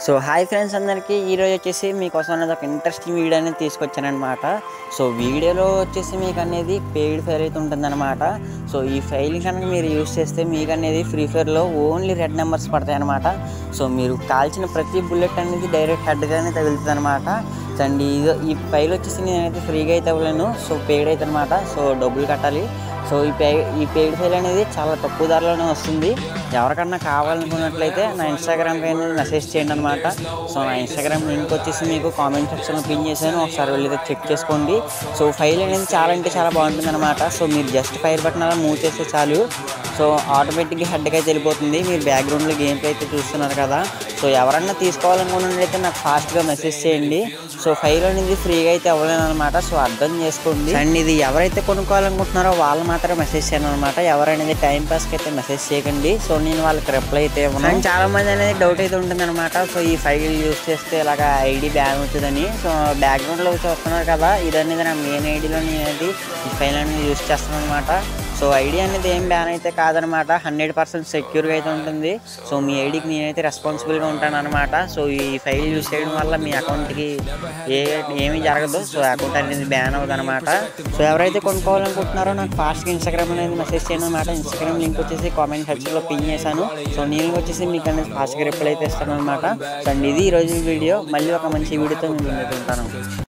So hi friends అందరికీ ఈరోజు వచ్చేసి మీకోసం అనేది ఒక ఇంట్రెస్టింగ్ వీడియో అనేది తీసుకొచ్చానమాట. సో వీడియోలో వచ్చేసి మీకు అనేది పెయిడ్ ఫైల్ అయితే ఉంటుందన్నమాట. సో ఈ ఫైల్ కనుక మీరు యూజ్ చేస్తే మీకు అనేది ఫ్రీ ఫైర్లో ఓన్లీ రెడ్ నెంబర్స్ పడతాయి అనమాట. సో మీరు కాల్చిన ప్రతి బుల్లెట్ అనేది డైరెక్ట్ హెడ్గానే తగులుతుంది అనమాట. అండ్ ఈ ఫైల్ వచ్చేసి నేనైతే ఫ్రీగా అయితే అవ్వలేను, సో పెయిడ్ అయితే అనమాట. సో డబ్బులు కట్టాలి. సో ఈ పెయిడ్ ఫైల్ అనేది చాలా తక్కువ ధరలోనే వస్తుంది. ఎవరికన్నా కావాలనుకున్నట్లయితే నా ఇన్స్టాగ్రామ్కి అనేది మెసేజ్ చేయండి అనమాట. సో నా ఇన్స్టాగ్రామ్ లింక్ వచ్చేసి మీకు కామెంట్ సెక్షన్లో పిన్ చేశాను, ఒకసారి వెళ్ళి చెక్ చేసుకోండి. సో ఫైల్ అనేది చాలా అంటే చాలా బాగుంటుంది అనమాట. సో మీరు జస్ట్ ఫైర్ బటన్ అలా మూవ్ చేస్తే చాలు, సో ఆటోమేటిక్గా హెడ్కి అయితే వెళ్ళిపోతుంది. మీరు బ్యాక్గ్రౌండ్లో గేమ్ ప్లే అయితే చూస్తున్నారు కదా. సో ఎవరన్నా తీసుకోవాలనుకున్నట్లయితే నాకు ఫాస్ట్గా మెసేజ్ చేయండి. సో ఫైల్ అనేది ఫ్రీగా అయితే అవ్వలేను అనమాట. సో అర్థం చేసుకోండి. అండ్ ఇది ఎవరైతే కొనుక్కోవాలనుకుంటున్నారో వాళ్ళు మాత్రం మెసేజ్ చేయండి అనమాట. ఎవరైనా టైం పాస్కి అయితే మెసేజ్ చేయకండి. సో నేను వాళ్ళకి రిప్లై అయితే ఇవ్వను. అండ్ చాలా మంది అనేది డౌట్ అయితే ఉంటుంది అనమాట. సో ఈ ఫైల్ యూజ్ చేస్తే ఇలాగా ఐడి బ్యాన్ అవుతుందని. సో బ్యాక్గ్రౌండ్లో చూస్తున్నారు కదా, ఇది అనేది నా మెయిన్ ఐడిలో నేనైతే ఈ ఫైల్ అనేది యూజ్ చేస్తాను అనమాట. సో ఐడి అనేది ఏం బ్యాన్ అయితే కాదనమాట, 100% సెక్యూర్గా అయితే ఉంటుంది. సో మీ ఐడికి నేనైతే రెస్పాన్సిబుల్గా ఉంటాను అనమాట. సో ఈ ఫైల్ యూజ్ చేయడం వల్ల మీ అకౌంట్కి ఏమీ జరగదు. సో అకౌంట్ అనేది బ్యాన్ అవ్వదు అనమాట. సో ఎవరైతే కొనుక్కోవాలనుకుంటున్నారో నాకు ఫాస్ట్గా ఇన్స్టాగ్రామ్ అనేది మెసేజ్ చేయడం అనమాట. ఇన్స్టాగ్రామ్ లింక్ వచ్చేసి కామెంట్ సెక్షన్లో పిన్ చేశాను. సో నేను వచ్చేసి మీకు అనేది ఫాస్ట్గా రిప్లై అయితే ఇస్తాను అనమాట. సో అండ్ ఇది ఈరోజు వీడియో. మళ్ళీ ఒక మంచి వీడియోతో నేను ఉంటాను.